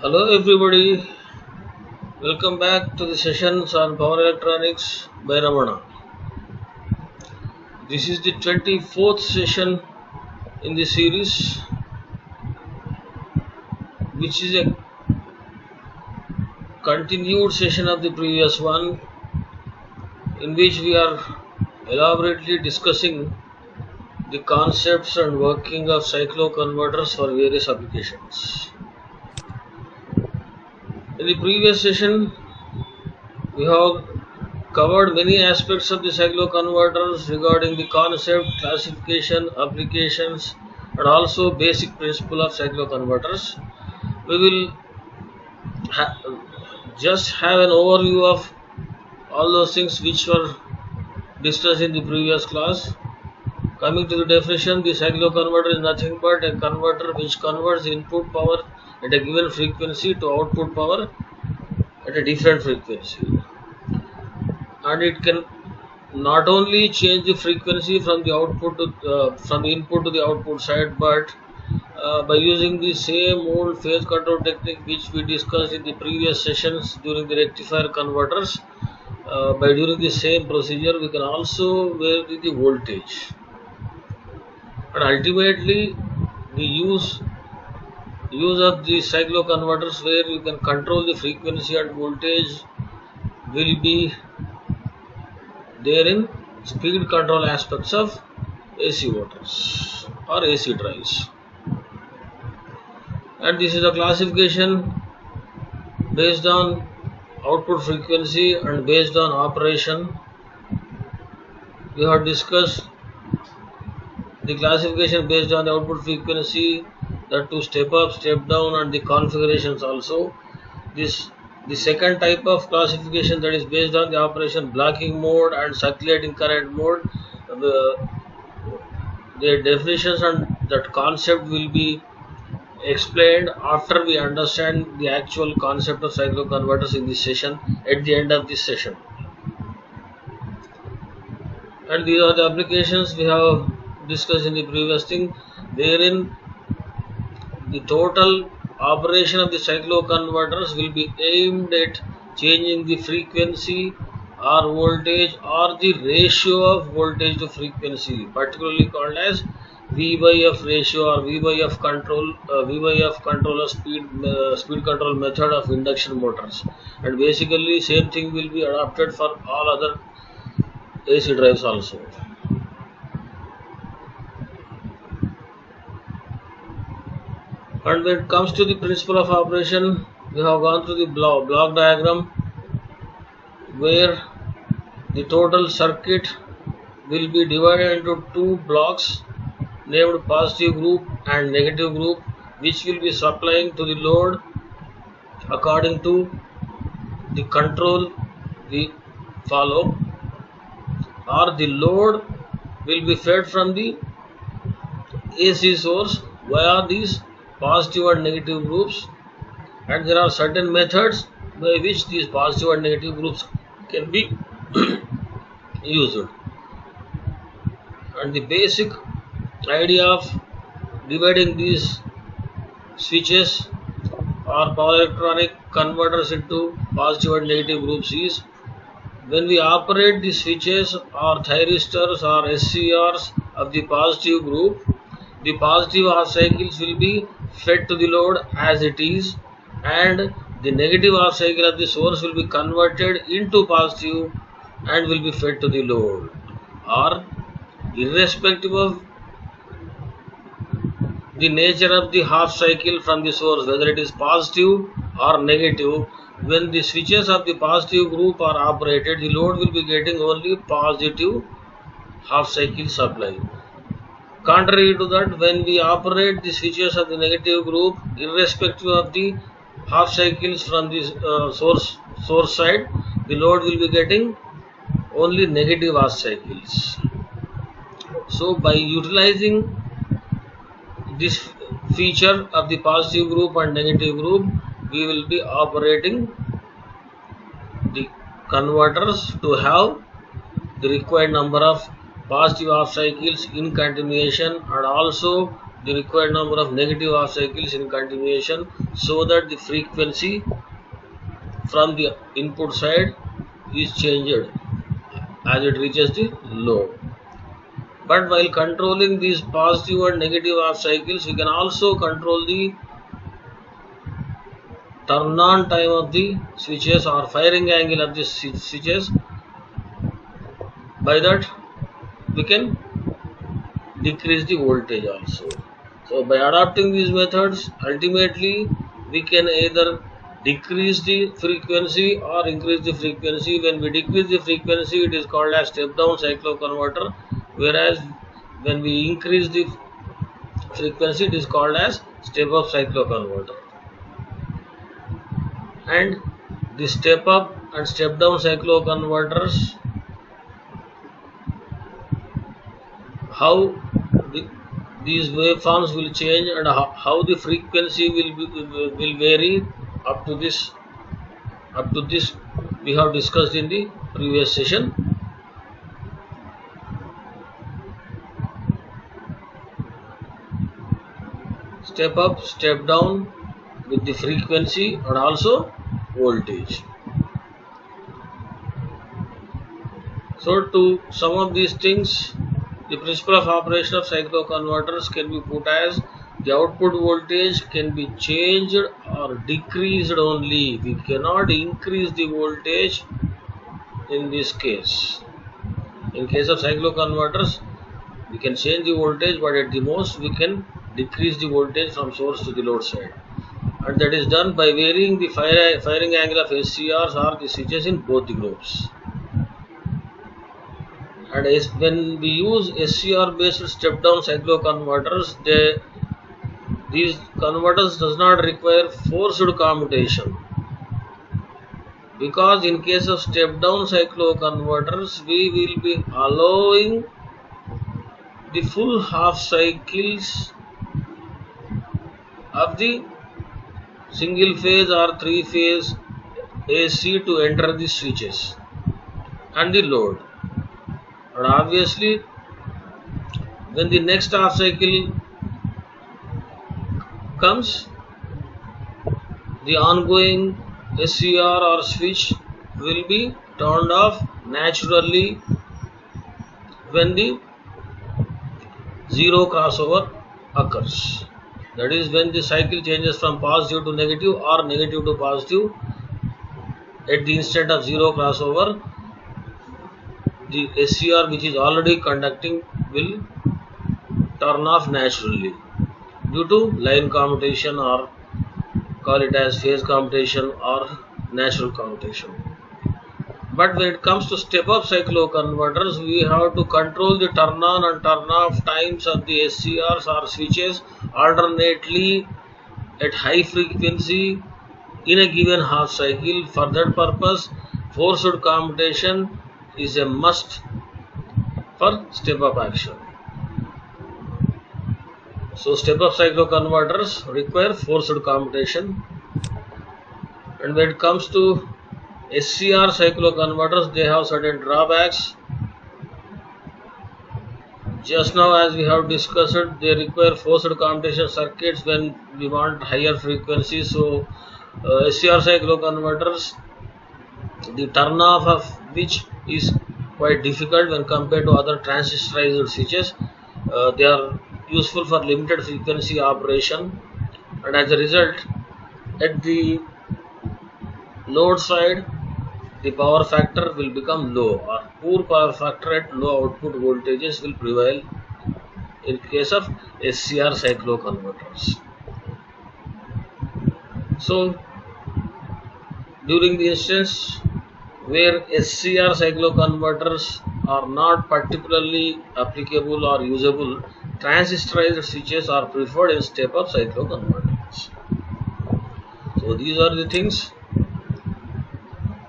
Hello everybody, welcome back to the sessions on power electronics by Ramana. This is the 24th session in the series, which is a continued session of the previous one, in which we are elaborately discussing the concepts and working of cycloconverters for various applications. In the previous session, we have covered many aspects of the cycloconverters regarding the concept, classification, applications, and also basic principle of cycloconverters. We will just have an overview of all those things which were discussed in the previous class. Coming to the definition, the cycloconverter is nothing but a converter which converts input power at a given frequency to output power at a different frequency, and it can not only change the frequency from the output to from the input to the output side, but by using the same old phase control technique which we discussed in the previous sessions during the rectifier converters, by doing the same procedure we can also vary the voltage, and ultimately the use of the cycloconverters where you can control the frequency and voltage will be there in speed control aspects of AC motors or AC drives. And this is a classification based on output frequency and based on operation. We have discussed the classification based on the output frequency, that to step up, step down, and the configurations also. The second type of classification, that is based on the operation, blocking mode and circulating current mode. Their definitions and that concept will be explained after we understand the actual concept of cycloconverters in this session, at the end of this session. And these are the applications we have discussed in the previous thing, wherein the total operation of the cycloconverters will be aimed at changing the frequency or voltage or the ratio of voltage to frequency, particularly called as V by F ratio or V by F control, V by F controller speed control method of induction motors. And basically same thing will be adopted for all other AC drives also. And when it comes to the principle of operation, we have gone through the block diagram, where the total circuit will be divided into two blocks named positive group and negative group, which will be supplying to the load according to the control we follow, or the load will be fed from the AC source via these positive and negative groups, and there are certain methods by which these positive and negative groups can be used. And the basic idea of dividing these switches or power electronic converters into positive and negative groups is, when we operate the switches or thyristors or SCRs of the positive group, the positive half cycles will be fed to the load as it is, and the negative half cycle of the source will be converted into positive and will be fed to the load. Or irrespective of the nature of the half cycle from the source, whether it is positive or negative, when the switches of the positive group are operated, the load will be getting only positive half cycle supply. Contrary to that, when we operate the switches of the negative group, irrespective of the half cycles from the source side, the load will be getting only negative half cycles. So by utilizing this feature of the positive group and negative group, we will be operating the converters to have the required number of positive half cycles in continuation, and also the required number of negative half cycles in continuation so that the frequency from the input side is changed as it reaches the load. But while controlling these positive and negative half cycles, we can also control the turn on time of the switches or firing angle of the switches. By that we can decrease the voltage also. So by adopting these methods, ultimately we can either decrease the frequency or increase the frequency. When we decrease the frequency, it is called as step down cycloconverter, whereas when we increase the frequency, it is called as step up cycloconverter. And the step up and step down cycloconverters, how these waveforms will change and how the frequency will vary up to this we have discussed in the previous session. Step up, step down with the frequency and also voltage. So to sum up these things, the principle of operation of cycloconverters can be put as the output voltage can be changed or decreased only. We cannot increase the voltage in this case. In case of cycloconverters, we can change the voltage, but at the most we can decrease the voltage from source to the load side. And that is done by varying the firing angle of SCRs or the switches in both the globes. And when we use SCR based step down cycloconverters, these converters does not require forced commutation, because in case of step down cycloconverters we will be allowing the full half cycles of the single phase or three phase AC to enter the switches and the load. And obviously when the next half cycle comes, the ongoing SCR or switch will be turned off naturally when the zero crossover occurs. That is when the cycle changes from positive to negative or negative to positive. At the instant of zero crossover, the SCR which is already conducting will turn off naturally due to line commutation, or call it as phase commutation or natural commutation. But when it comes to step up cycloconverters, we have to control the turn on and turn off times of the SCRs or switches alternately at high frequency in a given half cycle. For that purpose, forced commutation is a must for step up action. So step up cycloconverters require forced commutation. And when it comes to SCR cycloconverters, they have certain drawbacks. Just now, as we have discussed, they require forced commutation circuits when we want higher frequencies. So SCR cycloconverters, the turn off of which is quite difficult when compared to other transistorized switches. They are useful for limited frequency operation, and as a result, at the load side, the power factor will become low, or poor power factor at low output voltages will prevail in case of SCR cycloconverters. So during the instance where SCR cycloconverters are not particularly applicable or usable, transistorized switches are preferred in step up cycloconverters. So these are the things,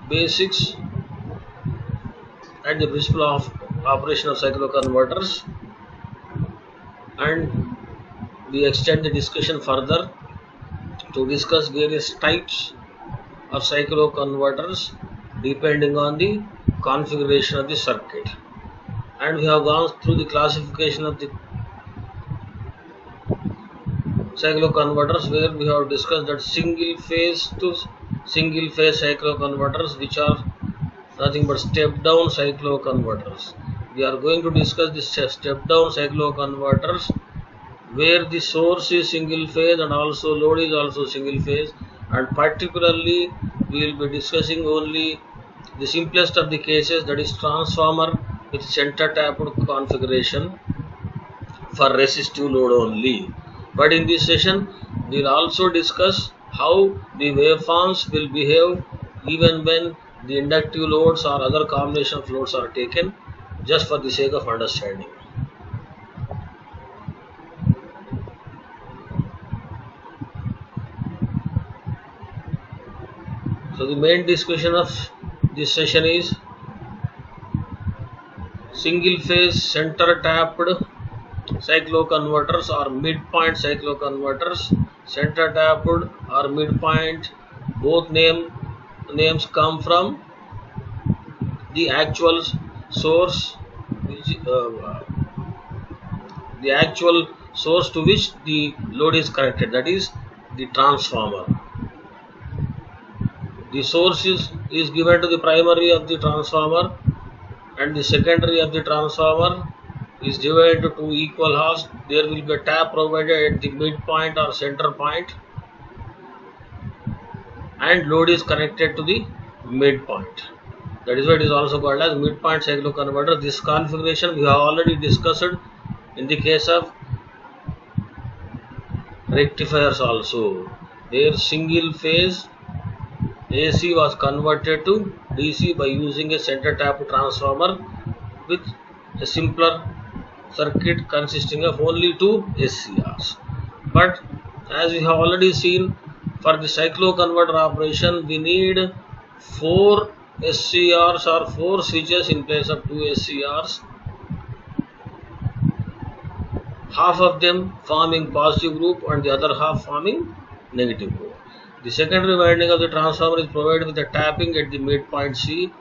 basics and the principle of operation of cycloconverters, and we extend the discussion further to discuss various types of cycloconverters depending on the configuration of the circuit. And we have gone through the classification of the cycloconverters, where we have discussed that single phase to single phase cycloconverters, which are nothing but step down cycloconverters. We are going to discuss this step down cycloconverters where the source is single phase and also load is also single phase, and particularly we will be discussing only the simplest of the cases, that is transformer with center tapped configuration for resistive load only. But in this session we will also discuss how the waveforms will behave even when the inductive loads or other combination of loads are taken, just for the sake of understanding. So the main discussion of this session is single phase center tapped cycloconverters or midpoint cycloconverters. Center tapped or midpoint, both names come from the actual source, the actual source to which the load is connected, that is the transformer. The source is given to the primary of the transformer, and the secondary of the transformer is divided into two equal halves. There will be a tap provided at the midpoint or center point, and load is connected to the midpoint. That is why it is also called as midpoint cycloconverter. This configuration we have already discussed in the case of rectifiers also, where single phase AC was converted to DC by using a center tap transformer with a simpler circuit consisting of only two SCRs. But as we have already seen, for the cycloconverter operation we need 4 SCRs or 4 switches in place of 2 SCRs, half of them forming positive group and the other half forming negative group. The secondary winding of the transformer is provided with a tapping at the midpoint C.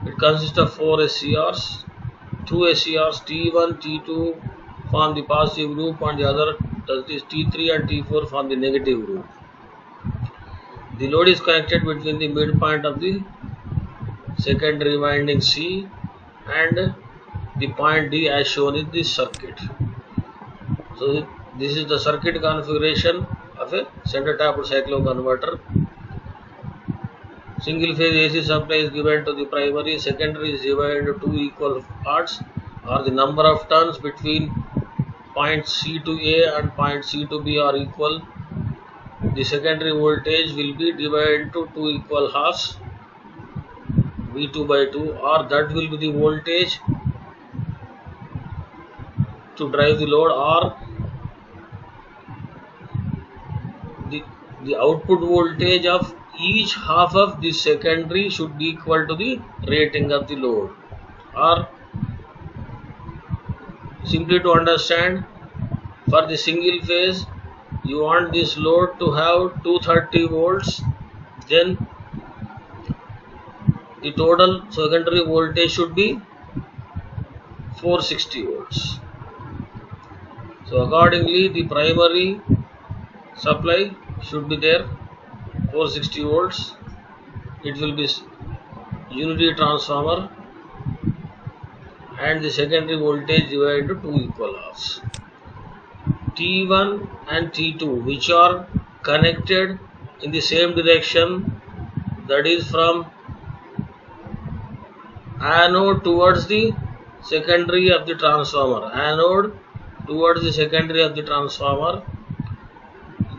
It consists of 4 SCRs. 2 SCRs T1, T2 form the positive group and the other, that is T3 and T4, form the negative group. The load is connected between the midpoint of the secondary winding C and the point D as shown in this circuit. So this is the circuit configuration of a center tapped cycloconverter. Single phase AC supply is given to the primary, secondary is divided into two equal parts, or the number of turns between point C to A and point C to B are equal. The secondary voltage will be divided into two equal halves, V2 by 2, or that will be the voltage to drive the load, or the output voltage of each half of the secondary should be equal to the rating of the load. Or simply to understand, for the single phase you want this load to have 230 volts, then the total secondary voltage should be 460 volts. So accordingly the primary supply should be there 460 volts. It will be unity transformer, and the secondary voltage divided into two equal halves. T1 and T2, which are connected in the same direction, that is from anode towards the secondary of the transformer, anode towards the secondary of the transformer.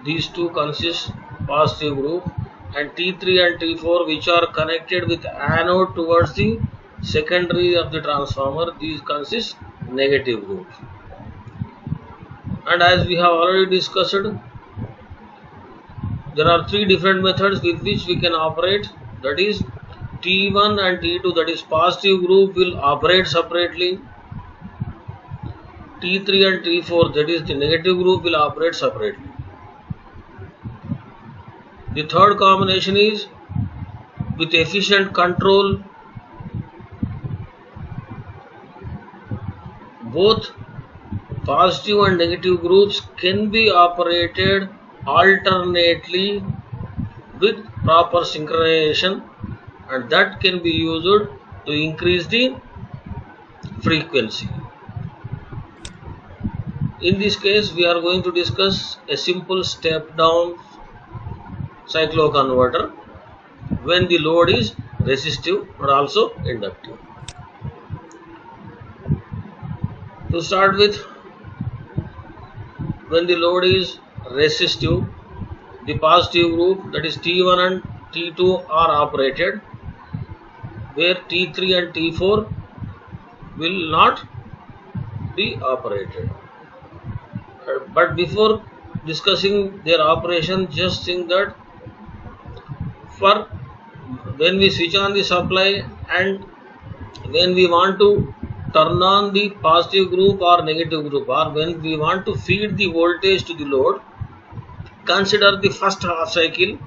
These two consist positive group, and T3 and T4, which are connected with anode towards the secondary of the transformer, these consist negative group. And as we have already discussed, there are three different methods with which we can operate, that is T1 and T2, that is positive group, will operate separately. T3 and T4, that is the negative group, will operate separately. The third combination is with efficient control. Both positive and negative groups can be operated alternately with proper synchronization, and that can be used to increase the frequency. In this case, we are going to discuss a simple step down cycloconverter when the load is resistive but also inductive. To start with, when the load is resistive, the positive group, that is T1 and T2, are operated, where T3 and T4 will not be operated. But before discussing their operation, just think that for when we switch on the supply and when we want to turn on the positive group or negative group, or when we want to feed the voltage to the load, consider the first half cycle.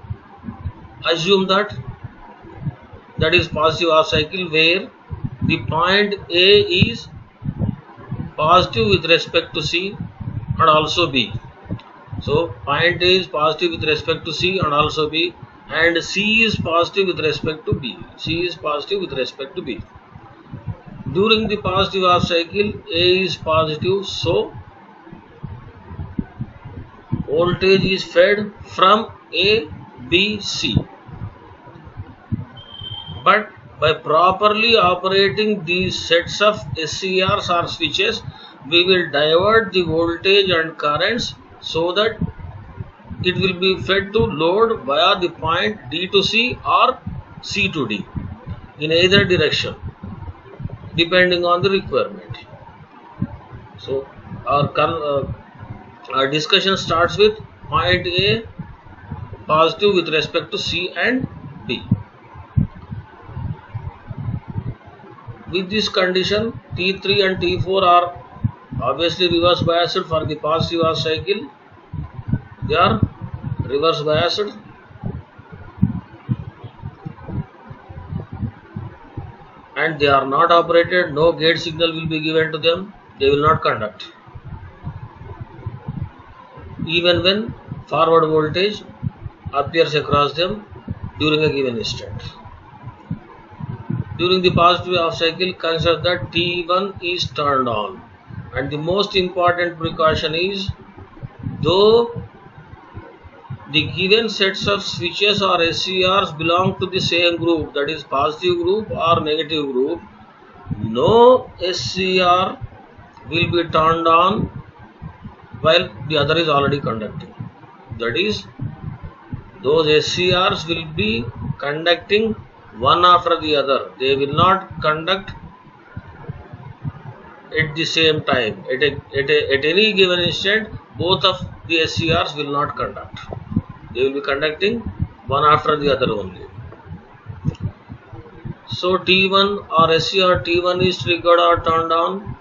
Assume that is positive half cycle, where the point A is positive with respect to C and also B. So point A is positive with respect to C and also B, and C is positive with respect to B. C is positive with respect to B. During the positive half cycle, A is positive, so voltage is fed from A, B, C. But by properly operating these sets of SCRs or switches, we will divert the voltage and currents so that it will be fed to load via the point D to C or C to D in either direction, depending on the requirement. So our discussion starts with point A positive with respect to C and B. With this condition, T3 and T4 are obviously reverse biased for the positive half cycle. They are reverse biased, and they are not operated. No gate signal will be given to them. They will not conduct, even when forward voltage appears across them during a given instant. During the positive half cycle, consider that T1 is turned on, and the most important precaution is, though the given sets of switches or SCRs belong to the same group, that is positive group or negative group, no SCR will be turned on while the other is already conducting. That is, those SCRs will be conducting one after the other. They will not conduct at the same time. At any given instant, both of the SCRs will not conduct. They will be conducting one after the other only. So T1 or SCR T1 is triggered or turned on.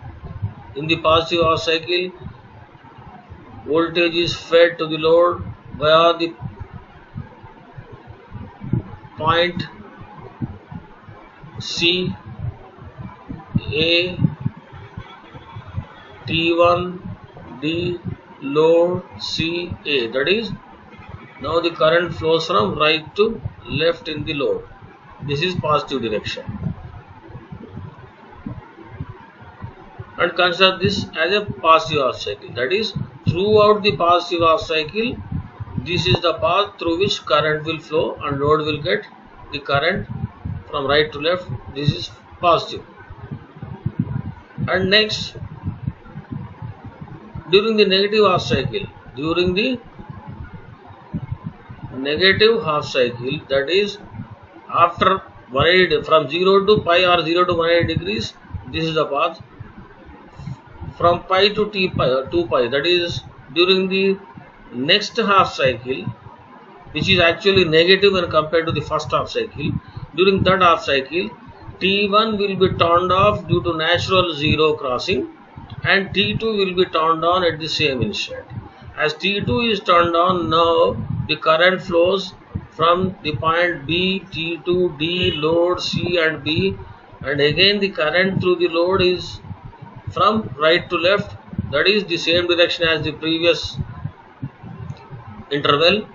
In the positive half cycle, voltage is fed to the load via the point C, A, T1, D, load C, A. That is, now the current flows from right to left in the load. This is positive direction. And consider this as a positive half cycle. That is, throughout the positive half cycle, this is the path through which current will flow and load will get the current from right to left. This is positive. And next, during the negative half cycle, that is after 180, from 0 to pi or 0 to 180 degrees, this is the path. From pi to 2 pi, that is during the next half cycle, which is actually negative when compared to the first half cycle. During that half cycle, T1 will be turned off due to natural zero crossing, and T2 will be turned on at the same instant. As T2 is turned on, now the current flows from the point B, T2, D, load C and B, and again the current through the load is from right to left that is the same direction as the previous interval,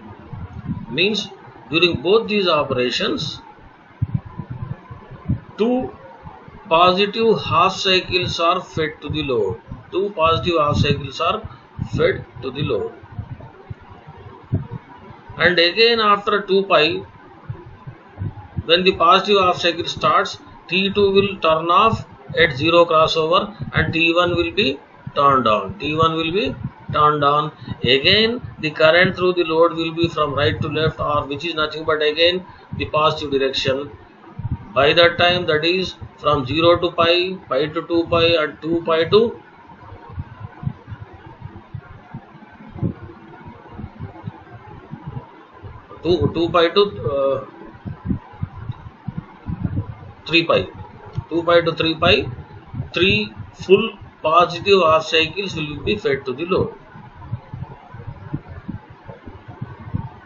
means during both these operations, two positive half cycles are fed to the load. Two positive half cycles are fed to the load. And again after 2 pi, when the positive half cycle starts, T2 will turn off at 0 crossover and T1 will be turned on. T1 will be turned on. Again the current through the load will be from right to left, or which is nothing but again the positive direction. By that time, that is from 0 to pi, pi to 2 pi and 2 pi to 2 pi to 3 pi. 2 pi to 3 pi, 3 full positive half cycles will be fed to the load.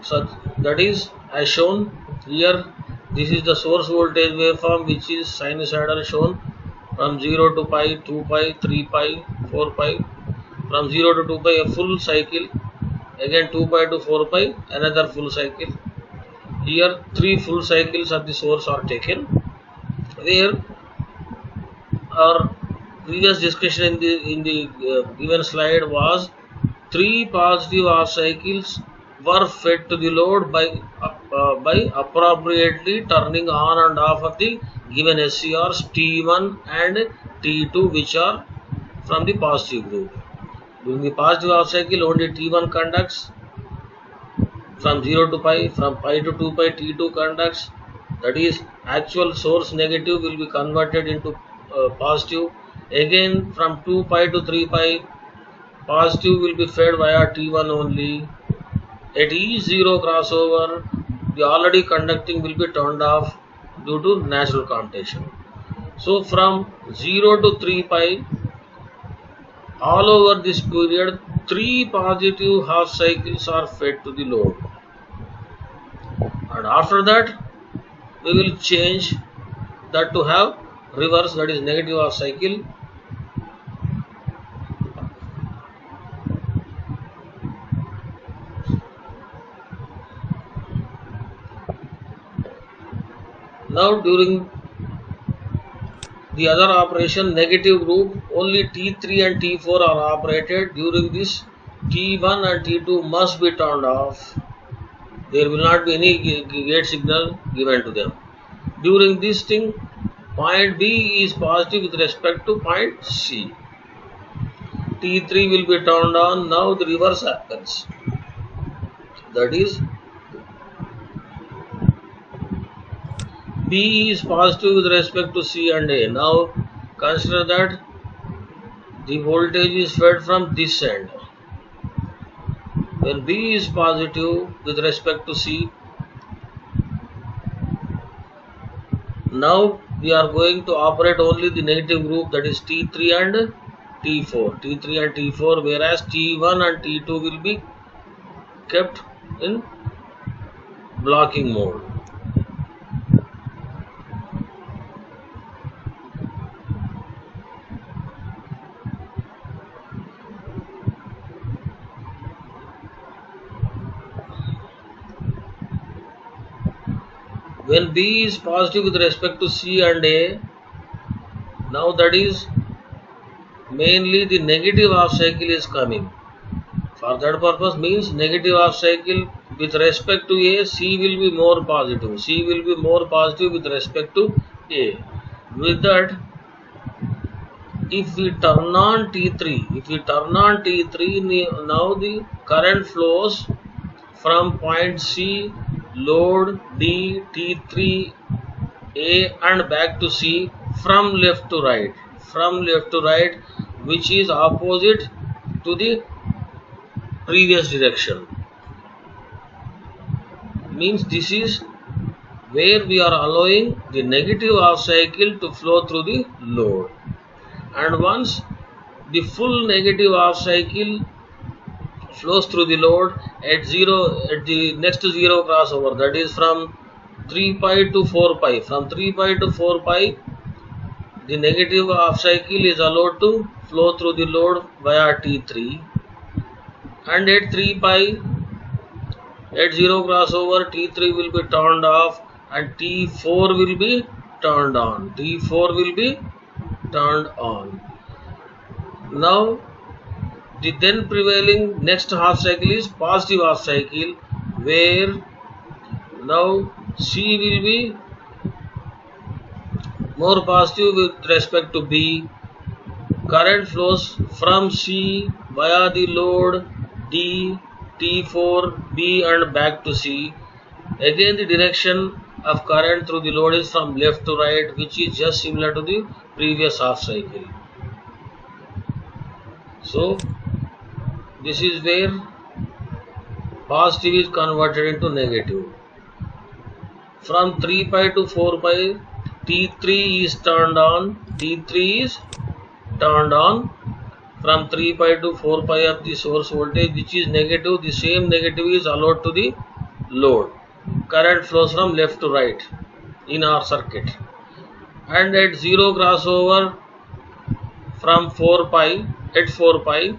So that is as shown here. This is the source voltage waveform, which is sinusoidal, shown from 0 to pi, 2 pi, 3 pi, 4 pi. From 0 to 2 pi a full cycle, again 2 pi to 4 pi another full cycle. Here 3 full cycles at the source are taken. Where our previous discussion in the given slide was 3 positive half cycles were fed to the load by appropriately turning on and off of the given SCRs T1 and T2, which are from the positive group. During the positive half cycle, only T1 conducts from 0 to pi, from pi to 2 pi T2 conducts. That is, actual source negative will be converted into positive. Again from 2 pi to 3 pi, positive will be fed via T1 only. At each 0 crossover, the already conducting will be turned off due to natural commutation. So from 0 to 3 pi, all over this period, 3 positive half cycles are fed to the load. And after that, we will change that to have reverse, that is negative half cycle. Now during the other operation, negative group, only T3 and T4 are operated. During this, T1 and T2 must be turned off. There will not be any gate signal given to them. During this thing, point B is positive with respect to point C. T3 will be turned on. Now the reverse happens. That is, B is positive with respect to C and A. Now consider that the voltage is fed from this end. When B is positive with respect to C, now we are going to operate only the negative group, that is T3 and T4. T3 and T4, whereas T1 and T2 will be kept in blocking mode. When B is positive with respect to C and A, now that is mainly the negative half cycle is coming. For that purpose, means negative half cycle with respect to A, C will be more positive. C will be more positive with respect to A. With that, if we turn on T3, now the current flows from point C, load D, T3, A and back to C from left to right, which is opposite to the previous direction. Means this is where we are allowing the negative half cycle to flow through the load. And once the full negative half cycle flows through the load at the next 0 crossover, that is from 3 pi to 4 pi. From 3 pi to 4 pi, the negative half cycle is allowed to flow through the load via T3, and at 3 pi at 0 crossover T3 will be turned off and T4 will be turned on. T4 will be turned on. Now the then prevailing next half cycle is positive half cycle, where now C will be more positive with respect to B. Current flows from C via the load D, T4, B and back to C. Again the direction of current through the load is from left to right, which is just similar to the previous half cycle. So this is where positive is converted into negative. From 3 pi to 4 pi, T3 is turned on. T3 is turned on. From 3 pi to 4 pi of the source voltage, which is negative, the same negative is allowed to the load. Current flows from left to right in our circuit. And at 0 crossover from 4 pi, at 4 pi,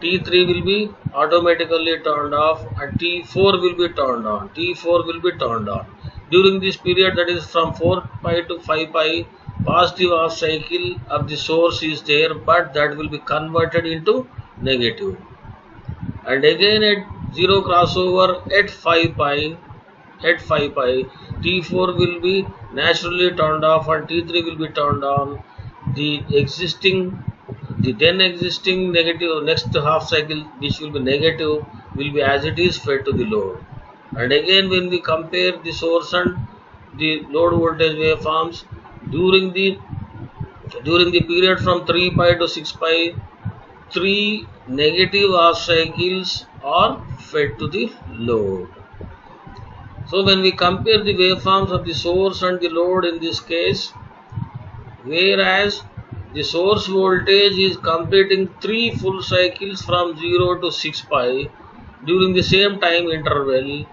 T3 will be automatically turned off and T4 will be turned on. T4 will be turned on. During this period, that is from 4 pi to 5 pi, positive half cycle of the source is there, but that will be converted into negative. And again at 0 crossover at 5 pi, T4 will be naturally turned off and T3 will be turned on. The then existing negative next half cycle, which will be negative, will be as it is fed to the load. And again when we compare the source and the load voltage waveforms during the period from 3 pi to 6 pi, 3 negative half cycles are fed to the load. So when we compare the waveforms of the source and the load in this case, whereas the source voltage is completing 3 full cycles from 0 to 6 pi during the same time interval,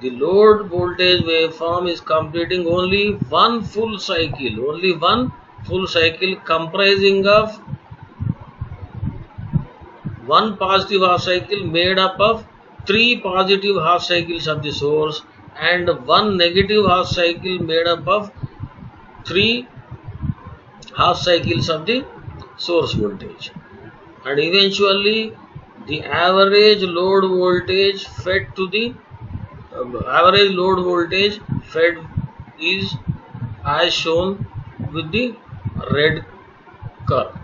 the load voltage waveform is completing only one full cycle, comprising of one positive half cycle made up of 3 positive half cycles of the source and one negative half cycle made up of 3 half cycles of the source voltage. And eventually the average load voltage fed is as shown with the red curve.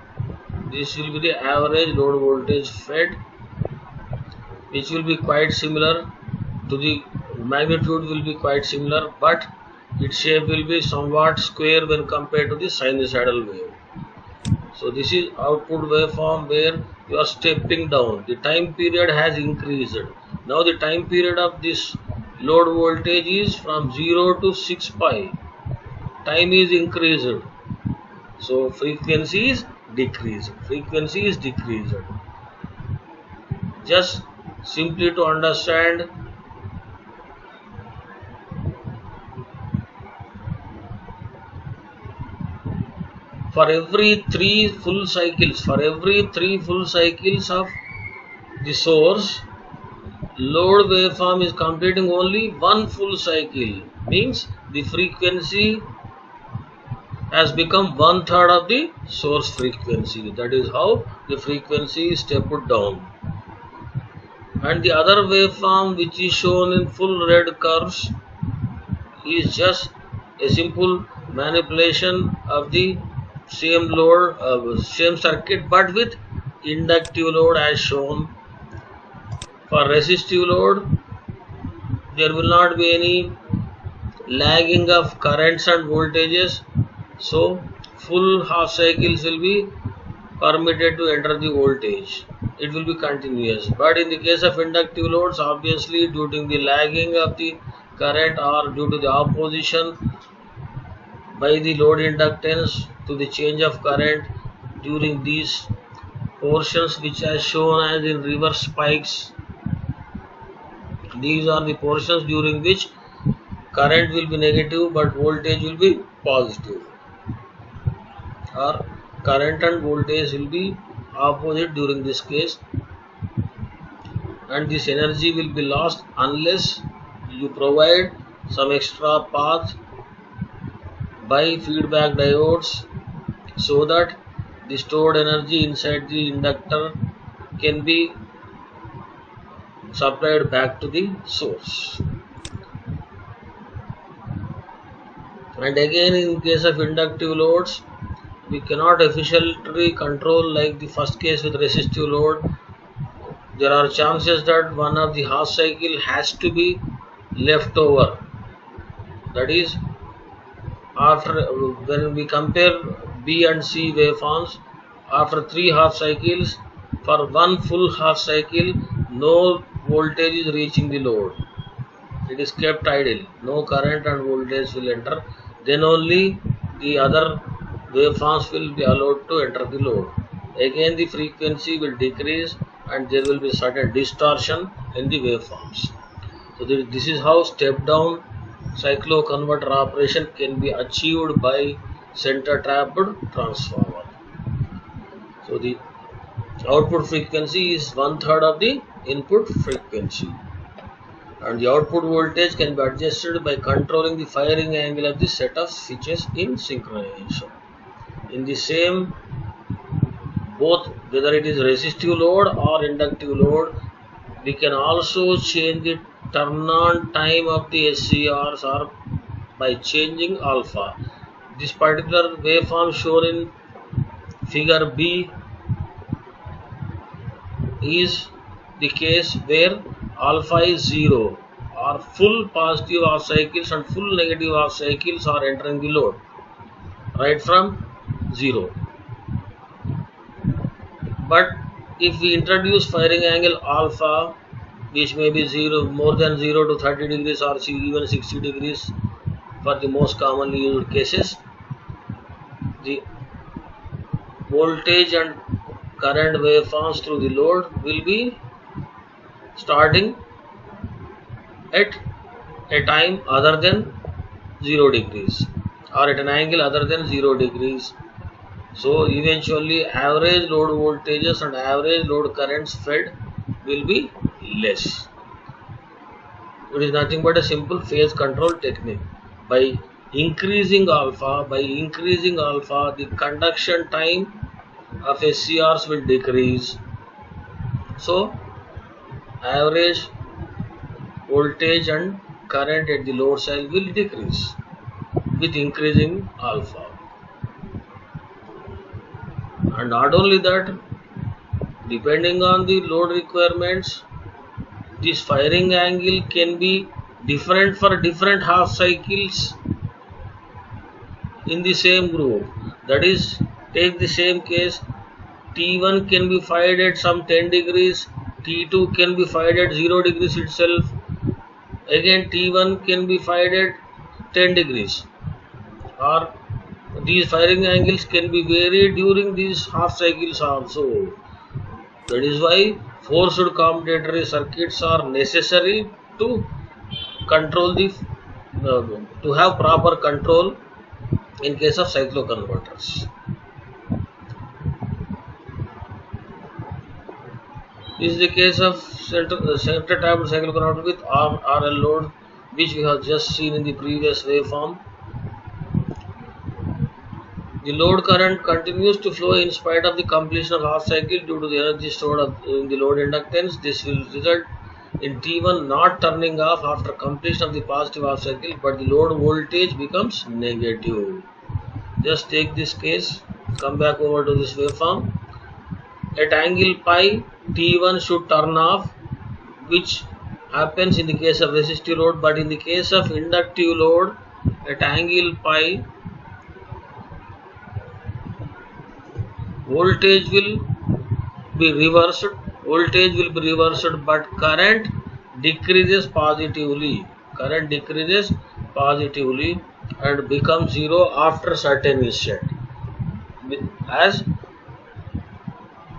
This will be the average load voltage fed, which will be quite similar to the magnitude will be quite similar, but its shape will be somewhat square when compared to the sinusoidal wave. So this is output waveform where you are stepping down. The time period has increased. Now the time period of this load voltage is from 0 to 6 pi. Time is increased. So frequency is decreased. Just simply to understand, for every 3 full cycles of the source, load waveform is completing only one full cycle, means the frequency has become 1/3 of the source frequency. That is how the frequency is stepped down. And the other waveform, which is shown in full red curves, is just a simple manipulation of the same load, same circuit, but with inductive load as shown. For resistive load, there will not be any lagging of currents and voltages, so full half cycles will be permitted to enter the voltage. It will be continuous. But in the case of inductive loads, obviously due to the lagging of the current or due to the opposition by the load inductance to the change of current during these portions, which are shown as in reverse spikes, these are the portions during which current will be negative but voltage will be positive, or current and voltage will be opposite during this case, and this energy will be lost unless you provide some extra path by feedback diodes, so that the stored energy inside the inductor can be supplied back to the source. And again, in case of inductive loads, we cannot efficiently control like the first case with resistive load. There are chances that one of the half cycle has to be left over. That is, after when we compare B and C waveforms, after 3 half cycles, for one full half cycle, no voltage is reaching the load. It is kept idle. No current and voltage will enter. Then only the other waveforms will be allowed to enter the load. Again, the frequency will decrease and there will be certain distortion in the waveforms. So this is how step down cycloconverter operation can be achieved by center tapped transformer. So the output frequency is 1/3 of the input frequency, and the output voltage can be adjusted by controlling the firing angle of the set of switches in synchronization. In the same, both whether it is resistive load or inductive load, we can also change the turn on time of the SCRs or by changing alpha. This particular waveform shown in figure B is the case where alpha is 0, or full positive half cycles and full negative half cycles are entering the load right from 0. But if we introduce firing angle alpha, which may be 0, more than 0 to 30 degrees or even 60 degrees for the most commonly used cases, the voltage and current waveforms through the load will be starting at a time other than 0 degrees or at an angle other than 0 degrees. So eventually average load voltages and average load currents fed will be less. It is nothing but a simple phase control technique. By increasing alpha, the conduction time of SCRs will decrease. So average voltage and current at the load side will decrease with increasing alpha. And not only that, depending on the load requirements, this firing angle can be different for different half cycles in the same group. That is, take the same case, T1 can be fired at some 10 degrees, T2 can be fired at 0 degrees itself, again T1 can be fired at 10 degrees, or these firing angles can be varied during these half cycles also. That is why forced commutatory circuits are necessary to control the to have proper control in case of cycloconverters. This is the case of center tapped cycloconverter with RL load, which we have just seen in the previous waveform. The load current continues to flow in spite of the completion of half cycle due to the energy stored in the load inductance. This will result in T1 not turning off after completion of the positive half cycle, but the load voltage becomes negative. Just take this case, come back over to this waveform. At angle pi, T1 should turn off, which happens in the case of resistive load, but in the case of inductive load, at angle pi, voltage will be reversed, but current decreases positively. And becomes 0 after certain instant. As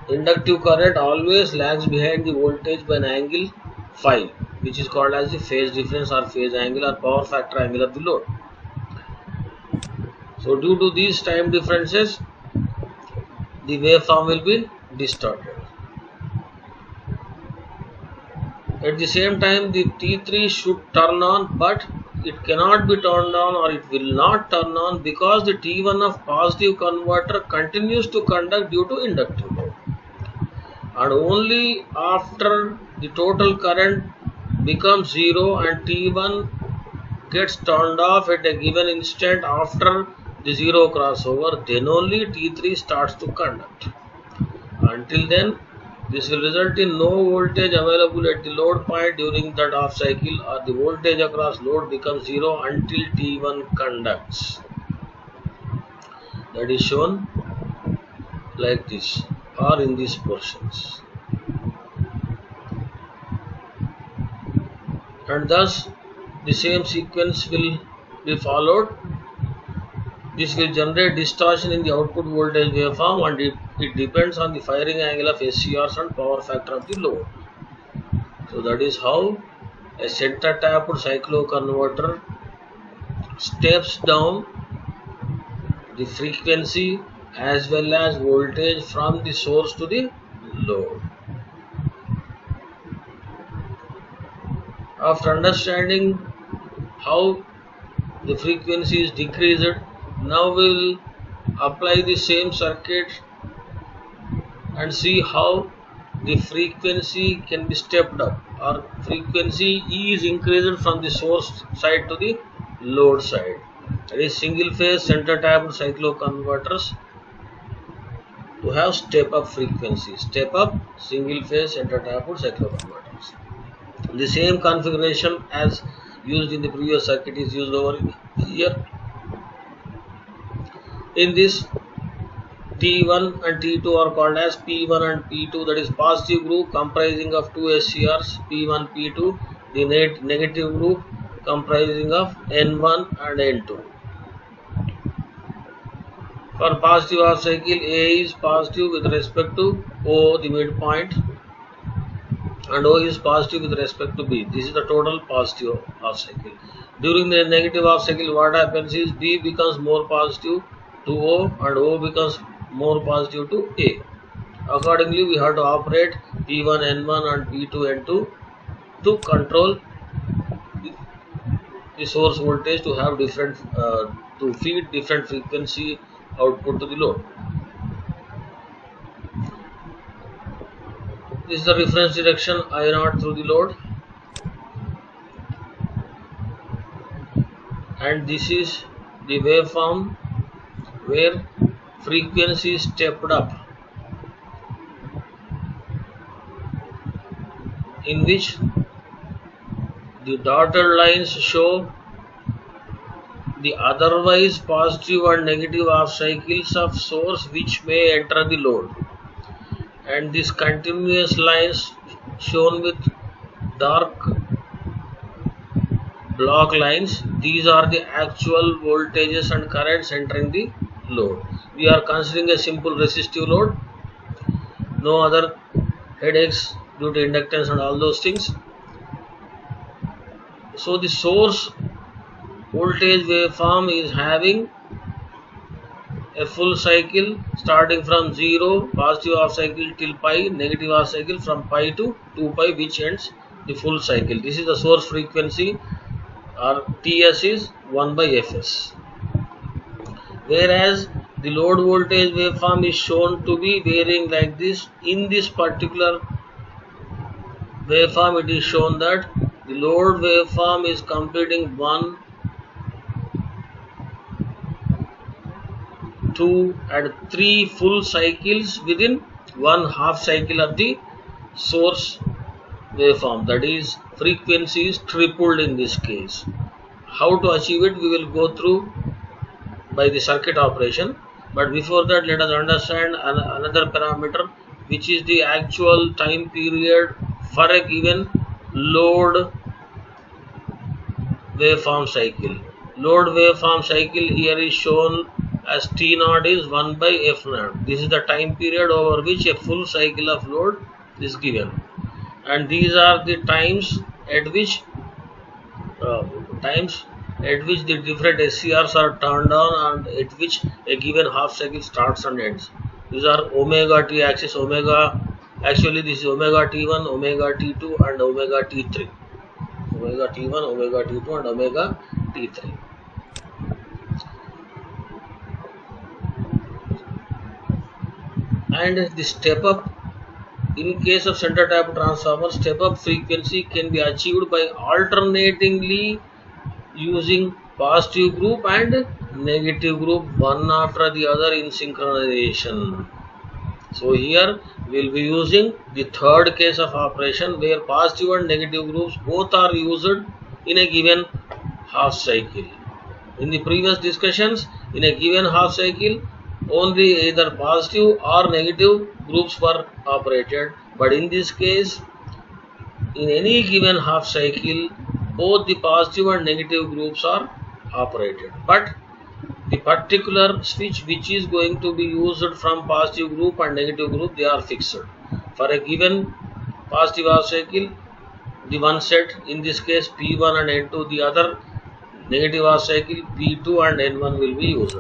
inductive current always lags behind the voltage by an angle phi, which is called as the phase difference or phase angle or power factor angle of the load. So due to these time differences, the waveform will be distorted. At the same time, the T3 should turn on, but it cannot be turned on or it will not turn on because the T1 of positive converter continues to conduct due to inductive load. And only after the total current becomes 0 and T1 gets turned off at a given instant after the 0 crossover, then only T3 starts to conduct. Until then, this will result in no voltage available at the load point during that off cycle, or the voltage across load becomes 0 until T1 conducts. That is shown like this or in these portions. And thus the same sequence will be followed. This will generate distortion in the output voltage waveform, and it depends on the firing angle of SCRs and power factor of the load. So that is how a center tapped cycloconverter steps down the frequency as well as voltage from the source to the load. After understanding how the frequency is decreased, now we will apply the same circuit and see how the frequency can be stepped up, or frequency is increased from the source side to the load side. That is single phase center tapped cycloconverters to have step up frequency, step up single phase center tapped cycloconverters. The same configuration as used in the previous circuit is used over here. In this, T1 and T2 are called as P1 and P2, that is positive group comprising of two SCRs P1, P2, the negative group comprising of N1 and N2. For positive half cycle, A is positive with respect to O, the midpoint, and O is positive with respect to B. This is the total positive half cycle. During the negative half cycle, what happens is B becomes more positive to O and O becomes more positive to A. Accordingly, we have to operate P1 N1 and P2 N2 to control the source voltage to have different to feed different frequency output to the load. This is the reference direction I0 through the load, and this is the waveform where frequency is stepped up, in which the dotted lines show the otherwise positive and negative half cycles of source which may enter the load, and these continuous lines shown with dark block lines, these are the actual voltages and currents entering the load. We are considering a simple resistive load, no other headaches due to inductance and all those things. So the source voltage waveform is having a full cycle starting from 0, positive half cycle till pi, negative half cycle from pi to 2 pi, which ends the full cycle. This is the source frequency, or TS is 1 by Fs. Whereas the load voltage waveform is shown to be varying like this. In this particular waveform, it is shown that the load waveform is completing 1, 2 and 3 full cycles within one half cycle of the source waveform. That is, frequency is tripled in this case. How to achieve it, we will go through by the circuit operation. But before that, let us understand another parameter, which is the actual time period for a given load waveform cycle. Load waveform cycle here is shown as T0 is 1 by F0. This is the time period over which a full cycle of load is given, and these are the times at which the different SCRs are turned on and at which a given half cycle starts and ends. These are omega t axis, omega, actually this is omega t1, omega t2 and omega t3. Omega t1, omega t2 and omega t3. And the step up, in case of center tap transformer, step up frequency can be achieved by alternatingly using positive group and negative group one after the other in synchronization. So here we will be using the third case of operation where positive and negative groups both are used in a given half cycle. In the previous discussions, in a given half cycle, only either positive or negative groups were operated, but in this case, in any given half cycle, both the positive and negative groups are operated, but the particular switch which is going to be used from positive group and negative group, they are fixed. For a given positive half cycle, the one set, in this case P1 and N2, the other negative half cycle P2 and N1 will be used.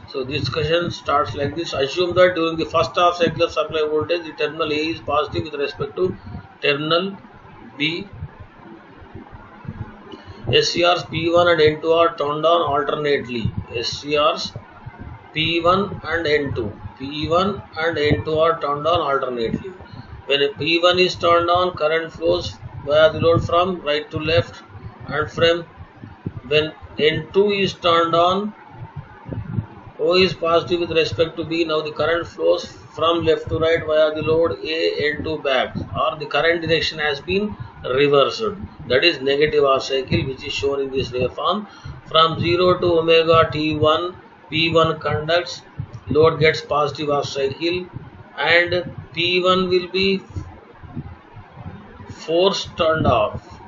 So this discussion starts like this. Assume that during the first half cycle of supply voltage, the terminal A is positive with respect to terminal B. SCRs P1 and N2 are turned on alternately. SCRs P1 and N2. P1 and N2 are turned on alternately. When P1 is turned on, current flows via the load from right to left, and from when N2 is turned on, O is positive with respect to B. Now the current flows from left to right via the load A, N2 back, or the current direction has been reversed. That is negative half cycle, which is shown in this waveform. From 0 to omega T1, P1 conducts, load gets positive half cycle, and P1 will be force turned off.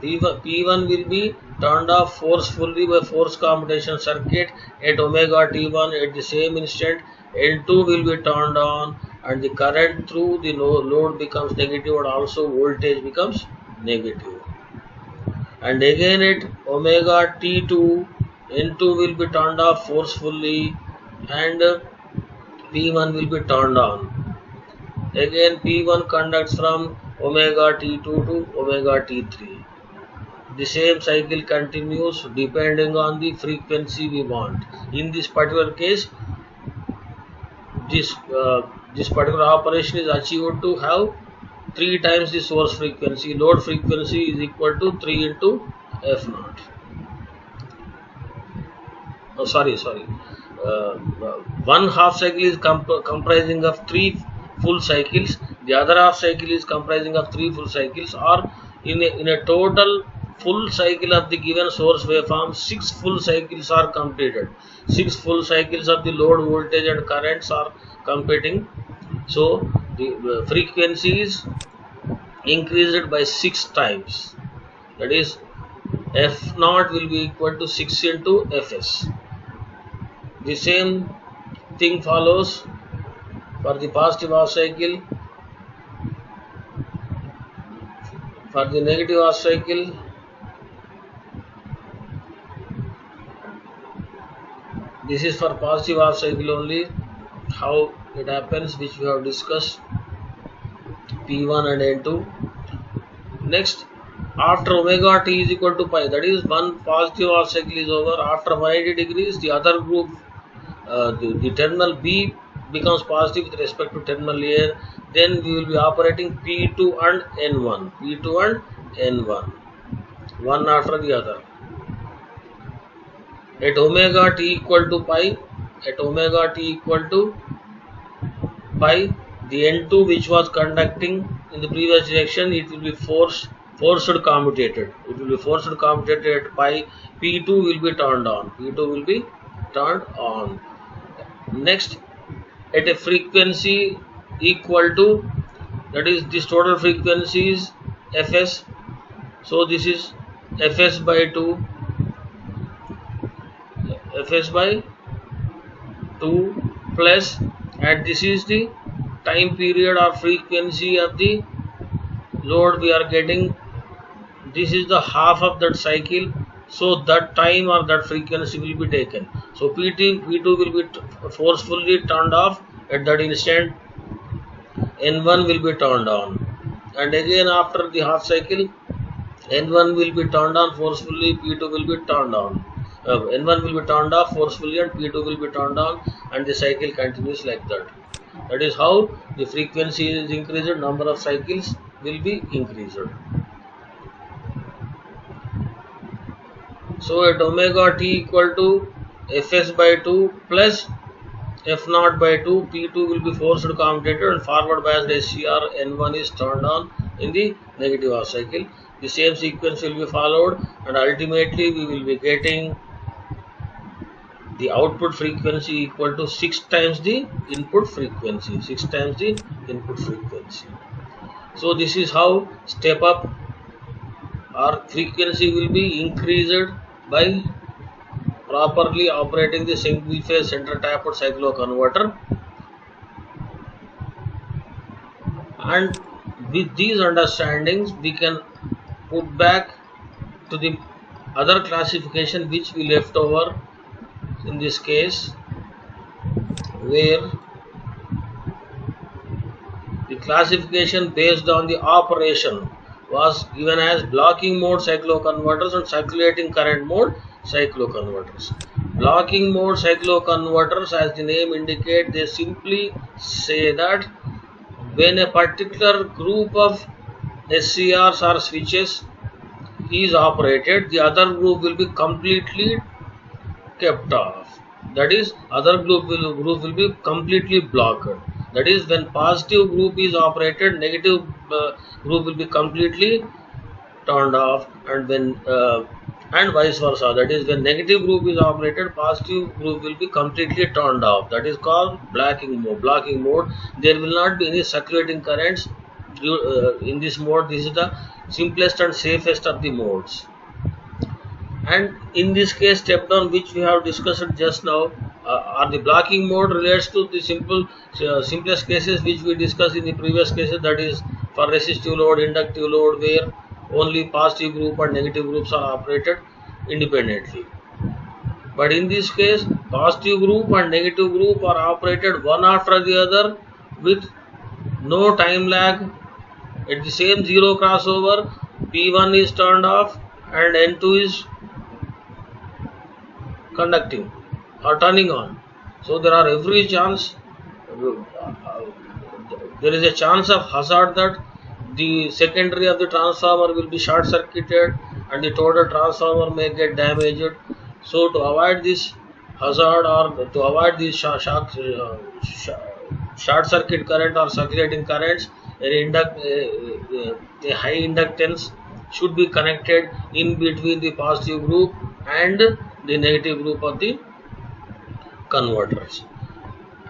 P1 will be turned off forcefully by force commutation circuit at omega T1. At the same instant, N2 will be turned on and the current through the load becomes negative and also voltage becomes negative. And again at omega T2, N2 will be turned off forcefully and P1 will be turned on. Again P1 conducts from omega T2 to omega T3. The same cycle continues depending on the frequency we want. In this particular case, this particular operation is achieved to have 3 times the source frequency. Load frequency is equal to 3 into F0. Oh, sorry. One half cycle is comprising of 3 full cycles. The other half cycle is comprising of 3 full cycles, or in a total full cycle of the given source waveform, 6 full cycles are completed. 6 full cycles of the load voltage and currents are competing. So the frequency is increased by 6 times. That is, F0 will be equal to 6 into Fs. The same thing follows for the positive half cycle. For the negative half cycle, this is for positive half cycle only, how it happens, which we have discussed, P1 and N2. Next, after omega t is equal to pi, that is one positive half cycle is over, after 180 degrees, the other group, the terminal B becomes positive with respect to terminal A. Then we will be operating P2 and N1, P2 and N1, one after the other. At omega t equal to pi, the N2 which was conducting in the previous direction, it will be forced commutated. It will be forced commutated at pi. P2 will be turned on. Next, at a frequency equal to, that is, this total frequency is Fs. So this is Fs by 2. Fs by 2 plus, and this is the time period or frequency of the load we are getting. This is the half of that cycle. so that time or that frequency will be taken. So P2 will be forcefully turned off. At that instant, N1 will be turned on, and again after the half cycle, N1 will be turned on forcefully, P2 will be turned on. N1 will be turned off forcefully and P2 will be turned on, and the cycle continues like that. That is how the frequency is increased, number of cycles will be increased. So at omega t equal to fs by 2 plus f0 by 2, P2 will be forced commutator and forward biased SCR N1 is turned on in the negative half cycle. The same sequence will be followed, and ultimately we will be getting the output frequency equal to 6 times the input frequency. 6 times the input frequency. So this is how step up or frequency will be increased by properly operating the single phase center tapped cycloconverter. And with these understandings, we can put back to the other classification which we left over in this case, where the classification based on the operation was given as blocking mode cycloconverters and circulating current mode cycloconverters. Blocking mode cycloconverters, as the name indicates, they simply say that when a particular group of SCRs or switches is operated, the other group will be completely kept off. That is, other group will be completely blocked. That is, when positive group is operated, negative group will be completely turned off, and when and vice versa. That is, when negative group is operated, positive group will be completely turned off. That is called blocking mode. Blocking mode. There will not be any circulating currents in this mode. This is the simplest and safest of the modes. And in this case, step down which we have discussed just now, are the blocking mode relates to the simplest cases which we discussed in the previous cases. That is for resistive load, inductive load, where only positive group and negative groups are operated independently. But in this case, positive group and negative group are operated one after the other with no time lag. At the same zero crossover, P1 is turned off and N2 is conducting or turning on. So there are every chance, there is a chance of hazard that the secondary of the transformer will be short circuited and the total transformer may get damaged. So to avoid this hazard or to avoid these short circuit current or circulating currents, a high inductance should be connected in between the positive group and the negative group of the converters.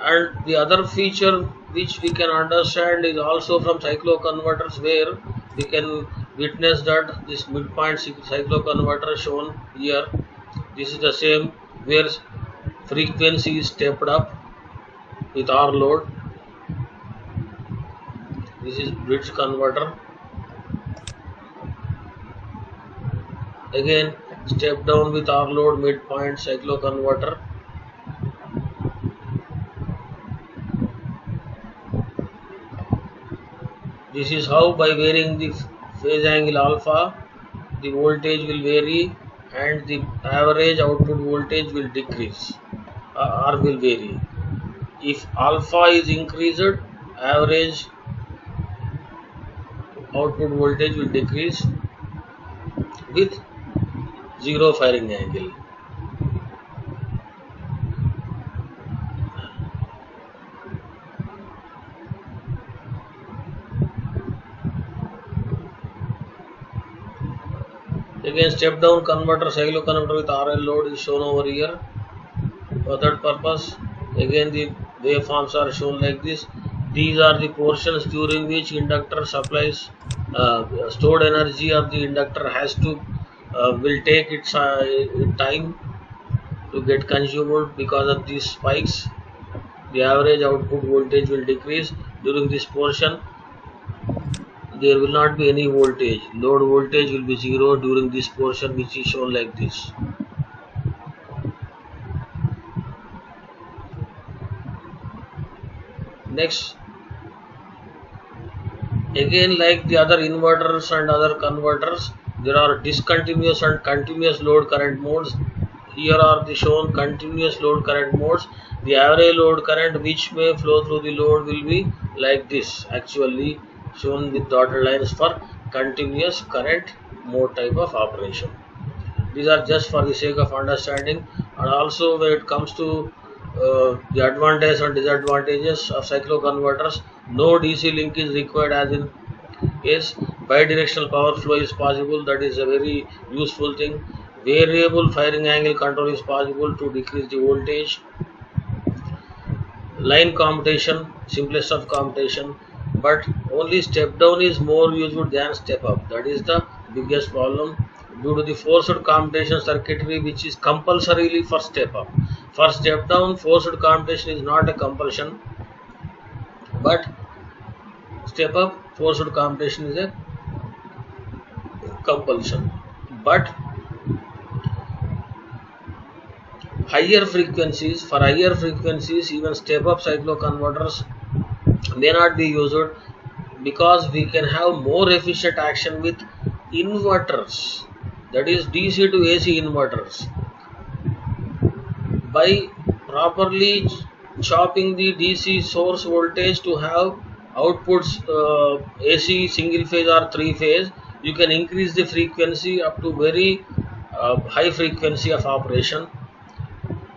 And the other feature which we can understand is also from cycloconverters, where we can witness that this midpoint cycloconverter shown here, this is the same where frequency is stepped up with R load. This is bridge converter. Again, step down with R load midpoint cycloconverter. This is how, by varying the phase angle alpha, the voltage will vary and the average output voltage will decrease or will vary. If alpha is increased, average output voltage will decrease with zero firing angle. Again, step down converter cycloconverter with RL load is shown over here. For that purpose, again the waveforms are shown like this. These are the portions during which inductor supplies stored energy of the inductor has to will take its time to get consumed. Because of these spikes, the average output voltage will decrease during this portion. there will not be any voltage. Load voltage will be 0 during this portion, which is shown like this. Next, again, like the other inverters and other converters, there are discontinuous and continuous load current modes. Here are the shown continuous load current modes. The average load current which may flow through the load will be like this, actually shown with dotted lines for continuous current mode type of operation. These are just for the sake of understanding, and also when it comes to the advantages and disadvantages of cycloconverters, no DC link is required, as in case bidirectional power flow is possible. That is a very useful thing. Variable firing angle control is possible to decrease the voltage. Line commutation, simplest of commutation, but only step down is more useful than step up. That is the biggest problem due to the forced commutation circuitry, which is compulsorily for step up. For step down, forced commutation is not a compulsion, but step up, forced commutation is a compulsion. But for higher frequencies, even step up cycloconverters may not be used, because we can have more efficient action with inverters, that is DC to AC inverters. By properly chopping the DC source voltage to have outputs AC single phase or three phase, you can increase the frequency up to very high frequency of operation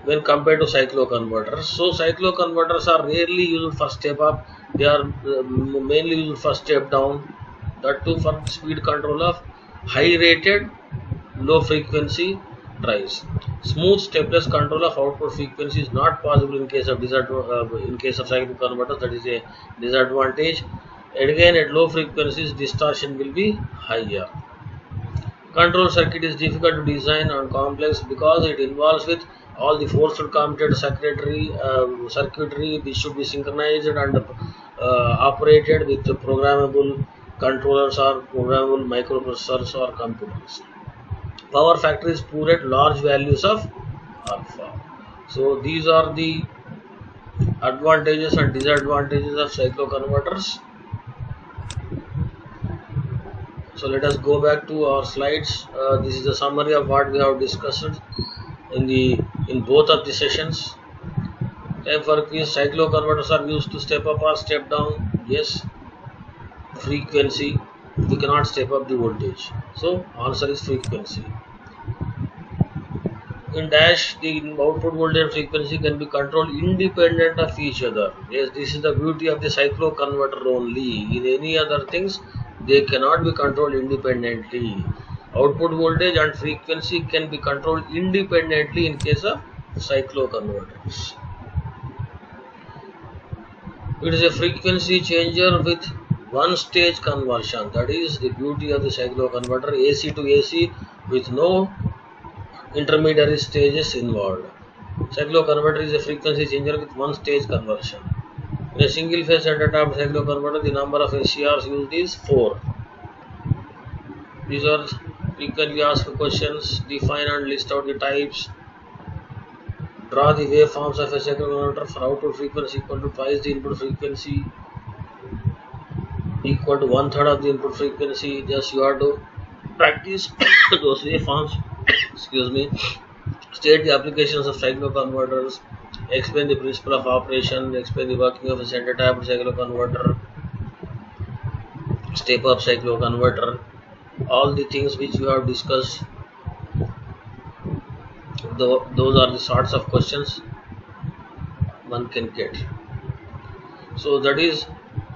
when compared to cycloconverters. So cycloconverters are rarely used for step up, they are mainly used for step down, that too for speed control of high rated low frequency drives. Smooth stepless control of output frequency is not possible in case of cycloconverters, that is a disadvantage. And again, at low frequencies distortion will be higher. Control circuit is difficult to design and complex because it involves with all the forced commutator circuitry which should be synchronized and operated with programmable controllers or programmable microprocessors or computers. Power factor is poor at large values of alpha. So these are the advantages and disadvantages of cycloconverters. So let us go back to our slides. This is a summary of what we have discussed in both of the sessions. Time for quiz. Cycloconverters are used to step up or step down. Yes. Frequency, we cannot step up the voltage, so answer is frequency. In dash, the output voltage and frequency can be controlled independent of each other. Yes, this is the beauty of the cycloconverter only. In any other things, they cannot be controlled independently. Output voltage and frequency can be controlled independently in case of cycloconverters. It is a frequency changer with one stage conversion. That is the beauty of the cycloconverter, AC to AC with no intermediary stages involved. Cycloconverter is a frequency changer with one stage conversion. In a single phase center tapped cycloconverter, the number of SCRs used is 4. These are frequently asked questions. Define and list out the types. Draw the waveforms of a cycloconverter for output frequency equal to twice the input frequency, equal to 1/3 of the input frequency. Just you have to practice those waveforms. Excuse me. State the applications of cycloconverters. Explain the principle of operation. Explain the working of a center tapped cycloconverter. Step up cycloconverter. All the things which you have discussed. Those are the sorts of questions one can get. So that is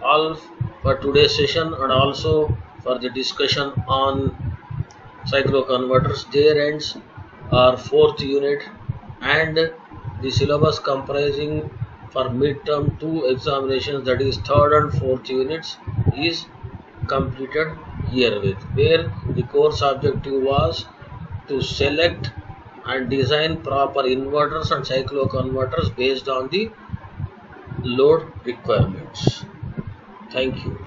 all for today's session and also for the discussion on cycloconverters. Their ends are 4th unit and the syllabus comprising for midterm 2 examinations, that is 3rd and 4th units, is completed herewith, where the course objective was to select and design proper inverters and cycloconverters based on the load requirements. Thank you.